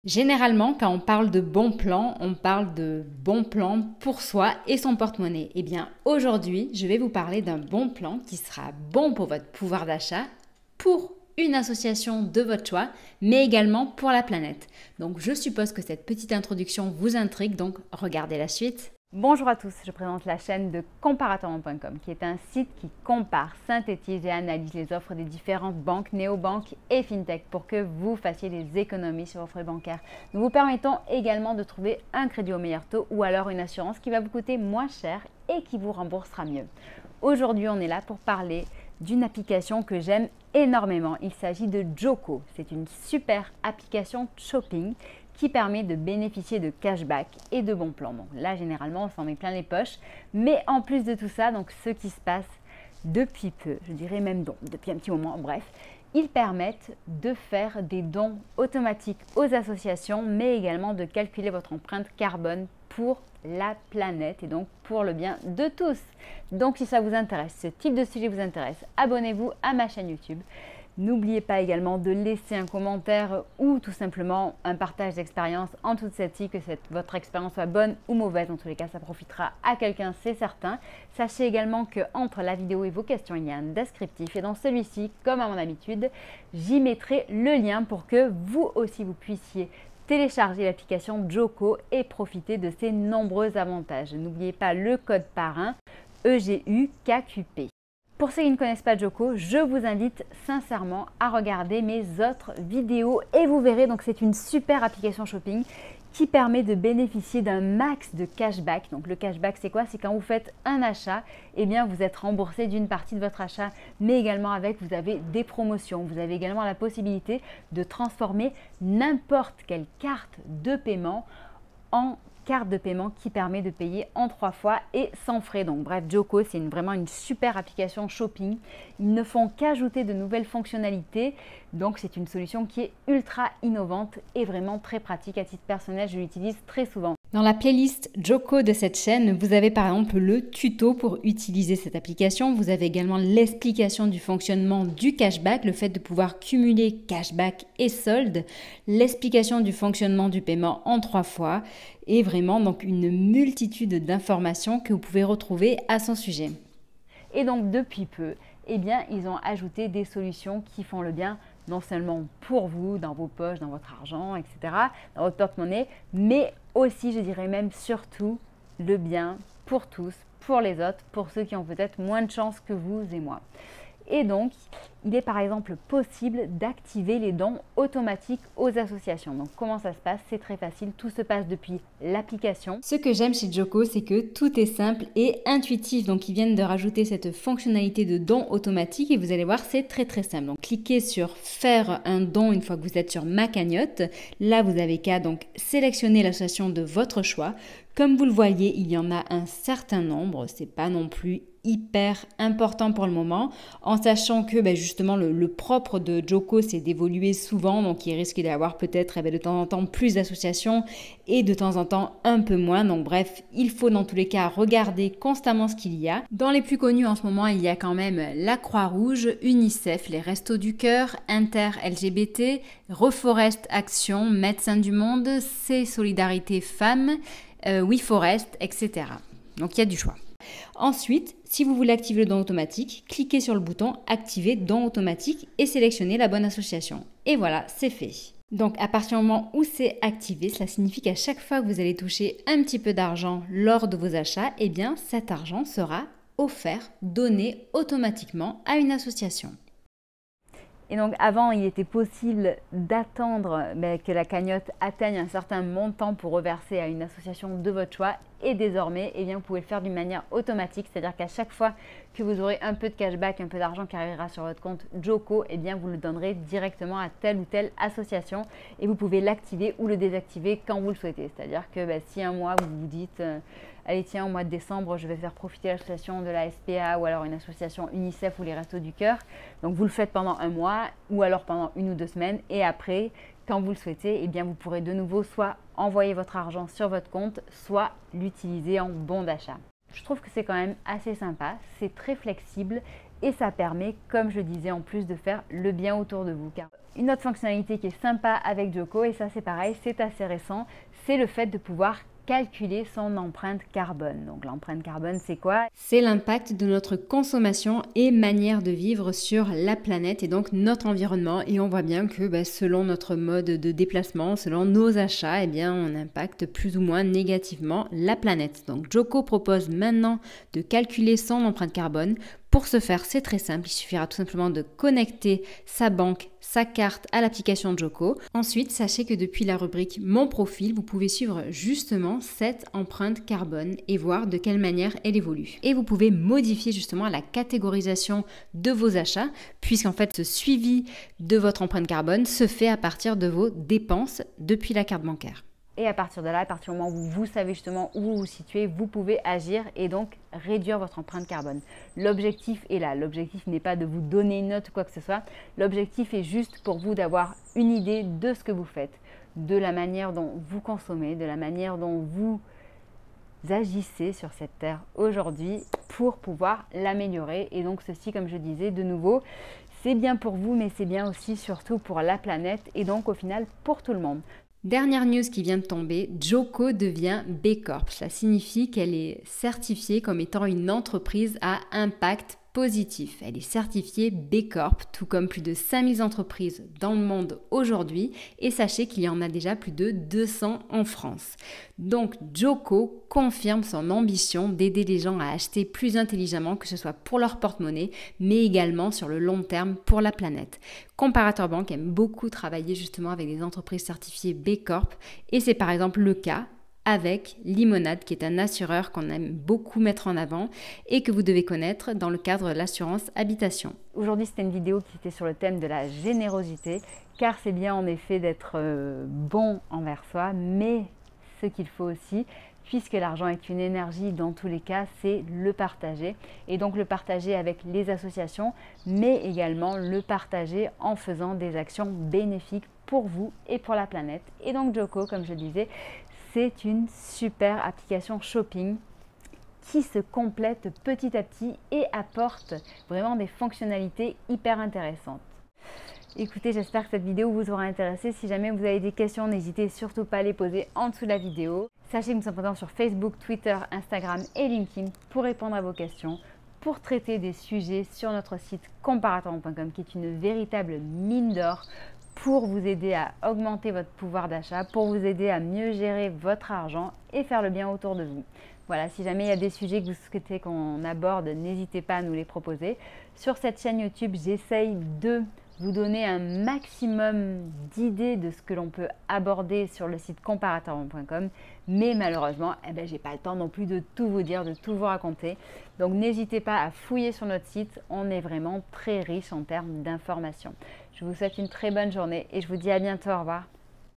Généralement, quand on parle de bons plans, on parle de bons plans pour soi et son porte-monnaie. Eh bien, aujourd'hui, je vais vous parler d'un bon plan qui sera bon pour votre pouvoir d'achat, pour une association de votre choix, mais également pour la planète. Donc, je suppose que cette petite introduction vous intrigue, donc regardez la suite. Bonjour à tous, je présente la chaîne de comparatorment.com qui est un site qui compare, synthétise et analyse les offres des différentes banques, néobanques et fintech pour que vous fassiez des économies sur vos frais bancaires. Nous vous permettons également de trouver un crédit au meilleur taux ou alors une assurance qui va vous coûter moins cher et qui vous remboursera mieux. Aujourd'hui, on est là pour parler d'une application que j'aime énormément. Il s'agit de Joko. C'est une super application shopping qui permet de bénéficier de cashback et de bons plans. Donc là, généralement, on s'en met plein les poches. Mais en plus de tout ça, donc ce qui se passe depuis peu, je dirais même depuis un petit moment, bref, ils permettent de faire des dons automatiques aux associations, mais également de calculer votre empreinte carbone pour la planète et donc pour le bien de tous. Donc si ça vous intéresse, ce type de sujet vous intéresse, abonnez-vous à ma chaîne YouTube. N'oubliez pas également de laisser un commentaire ou tout simplement un partage d'expérience en toute celle-ci, que votre expérience soit bonne ou mauvaise. En tous les cas, ça profitera à quelqu'un, c'est certain. Sachez également qu'entre la vidéo et vos questions, il y a un descriptif. Et dans celui-ci, comme à mon habitude, j'y mettrai le lien pour que vous aussi vous puissiez télécharger l'application Joko et profiter de ses nombreux avantages. N'oubliez pas le code parrain EGUKQP. Pour ceux qui ne connaissent pas Joko, je vous invite sincèrement à regarder mes autres vidéos et vous verrez, donc c'est une super application shopping qui permet de bénéficier d'un max de cashback. Donc le cashback, c'est quoi? C'est quand vous faites un achat, eh bien vous êtes remboursé d'une partie de votre achat, mais également vous avez des promotions. Vous avez également la possibilité de transformer n'importe quelle carte de paiement en carte de paiement qui permet de payer en 3 fois et sans frais. Donc bref, Joko, c'est vraiment une super application shopping. Ils ne font qu'ajouter de nouvelles fonctionnalités. Donc c'est une solution qui est ultra innovante et vraiment très pratique. À titre personnel, je l'utilise très souvent. Dans la playlist Joko de cette chaîne, vous avez par exemple le tuto pour utiliser cette application. Vous avez également l'explication du fonctionnement du cashback, le fait de pouvoir cumuler cashback et solde, l'explication du fonctionnement du paiement en 3 fois et vraiment donc une multitude d'informations que vous pouvez retrouver à son sujet. Et donc depuis peu, eh bien, ils ont ajouté des solutions qui font le bien non seulement pour vous, dans vos poches, dans votre argent, etc., dans votre porte-monnaie, mais aussi, je dirais même surtout, le bien pour tous, pour les autres, pour ceux qui ont peut-être moins de chance que vous et moi. Et donc, il est par exemple possible d'activer les dons automatiques aux associations. Donc, comment ça se passe? C'est très facile, tout se passe depuis l'application. Ce que j'aime chez Joko, c'est que tout est simple et intuitif. Donc, ils viennent de rajouter cette fonctionnalité de don automatique et vous allez voir, c'est très très simple. Donc, cliquez sur faire un don une fois que vous êtes sur ma cagnotte. Là, vous avez qu'à donc sélectionner l'association de votre choix. Comme vous le voyez, il y en a un certain nombre, c'est pas non plus hyper important pour le moment, en sachant que justement le propre de Joko c'est d'évoluer souvent, donc il risque d'y avoir peut-être de temps en temps plus d'associations et de temps en temps un peu moins, donc bref, il faut dans tous les cas regarder constamment ce qu'il y a. Dans les plus connus en ce moment, il y a quand même la Croix-Rouge, UNICEF, les Restos du Cœur, Inter-LGBT, Reforest Action, Médecins du Monde, C'est Solidarité Femmes, WeForest, etc. Donc il y a du choix. Ensuite, si vous voulez activer le don automatique, cliquez sur le bouton Activer don automatique et sélectionnez la bonne association. Et voilà, c'est fait. Donc à partir du moment où c'est activé, cela signifie qu'à chaque fois que vous allez toucher un petit peu d'argent lors de vos achats, eh bien cet argent sera offert, donné automatiquement à une association. Et donc avant, il était possible d'attendre que la cagnotte atteigne un certain montant pour reverser à une association de votre choix. Et désormais, eh bien, vous pouvez le faire d'une manière automatique, c'est-à-dire qu'à chaque fois que vous aurez un peu de cashback, un peu d'argent qui arrivera sur votre compte Joko, eh bien, vous le donnerez directement à telle ou telle association et vous pouvez l'activer ou le désactiver quand vous le souhaitez. C'est-à-dire que si un mois, vous vous dites allez tiens, au mois de décembre, je vais faire profiter l'association de la SPA ou alors une association UNICEF ou les Restos du Cœur. Donc vous le faites pendant un mois ou alors pendant 1 ou 2 semaines et après, quand vous le souhaitez, eh bien, vous pourrez de nouveau soit envoyer votre argent sur votre compte, soit l'utiliser en bon d'achat. Je trouve que c'est quand même assez sympa, c'est très flexible et ça permet, comme je le disais, en plus de faire le bien autour de vous. Car une autre fonctionnalité qui est sympa avec Joko, et ça c'est pareil, c'est assez récent, c'est le fait de pouvoir calculer son empreinte carbone. Donc l'empreinte carbone, c'est quoi? C'est l'impact de notre consommation et manière de vivre sur la planète et donc notre environnement. Et on voit bien que selon notre mode de déplacement, selon nos achats, eh bien, on impacte plus ou moins négativement la planète. Donc Joko propose maintenant de calculer son empreinte carbone. Pour ce faire, c'est très simple, il suffira tout simplement de connecter sa banque, sa carte à l'application Joko. Ensuite, sachez que depuis la rubrique Mon profil, vous pouvez suivre justement cette empreinte carbone et voir de quelle manière elle évolue. Et vous pouvez modifier justement la catégorisation de vos achats, puisqu'en fait, ce suivi de votre empreinte carbone se fait à partir de vos dépenses depuis la carte bancaire. Et à partir de là, à partir du moment où vous savez justement où vous vous situez, vous pouvez agir et donc réduire votre empreinte carbone. L'objectif est là. L'objectif n'est pas de vous donner une note ou quoi que ce soit. L'objectif est juste pour vous d'avoir une idée de ce que vous faites, de la manière dont vous consommez, de la manière dont vous agissez sur cette terre aujourd'hui pour pouvoir l'améliorer. Et donc ceci, comme je disais, de nouveau, c'est bien pour vous, mais c'est bien aussi surtout pour la planète et donc au final pour tout le monde. Dernière news qui vient de tomber, Joko devient B Corp. Ça signifie qu'elle est certifiée comme étant une entreprise à impact positif. Elle est certifiée B Corp, tout comme plus de 5000 entreprises dans le monde aujourd'hui. Et sachez qu'il y en a déjà plus de 200 en France. Donc Joko confirme son ambition d'aider les gens à acheter plus intelligemment, que ce soit pour leur porte-monnaie, mais également sur le long terme pour la planète. Comparator Bank aime beaucoup travailler justement avec des entreprises certifiées B Corp et c'est par exemple le cas avec Limonade, qui est un assureur qu'on aime beaucoup mettre en avant et que vous devez connaître dans le cadre de l'assurance habitation. Aujourd'hui, c'était une vidéo qui était sur le thème de la générosité, car c'est bien en effet d'être bon envers soi, mais ce qu'il faut aussi, puisque l'argent est une énergie, dans tous les cas, c'est le partager. Et donc le partager avec les associations, mais également le partager en faisant des actions bénéfiques pour vous et pour la planète. Et donc Joko, comme je disais, c'est une super application shopping qui se complète petit à petit et apporte vraiment des fonctionnalités hyper intéressantes. Écoutez, j'espère que cette vidéo vous aura intéressé. Si jamais vous avez des questions, n'hésitez surtout pas à les poser en dessous de la vidéo. Sachez que nous sommes présents sur Facebook, Twitter, Instagram et LinkedIn pour répondre à vos questions, pour traiter des sujets sur notre site comparatorbank.com qui est une véritable mine d'or pour vous aider à augmenter votre pouvoir d'achat, pour vous aider à mieux gérer votre argent et faire le bien autour de vous. Voilà, si jamais il y a des sujets que vous souhaitez qu'on aborde, n'hésitez pas à nous les proposer. Sur cette chaîne YouTube, j'essaye de vous donner un maximum d'idées de ce que l'on peut aborder sur le site comparatorbank.com, mais malheureusement, j'ai pas le temps non plus de tout vous dire, de tout vous raconter. Donc n'hésitez pas à fouiller sur notre site, on est vraiment très riche en termes d'informations. Je vous souhaite une très bonne journée et je vous dis à bientôt, au revoir.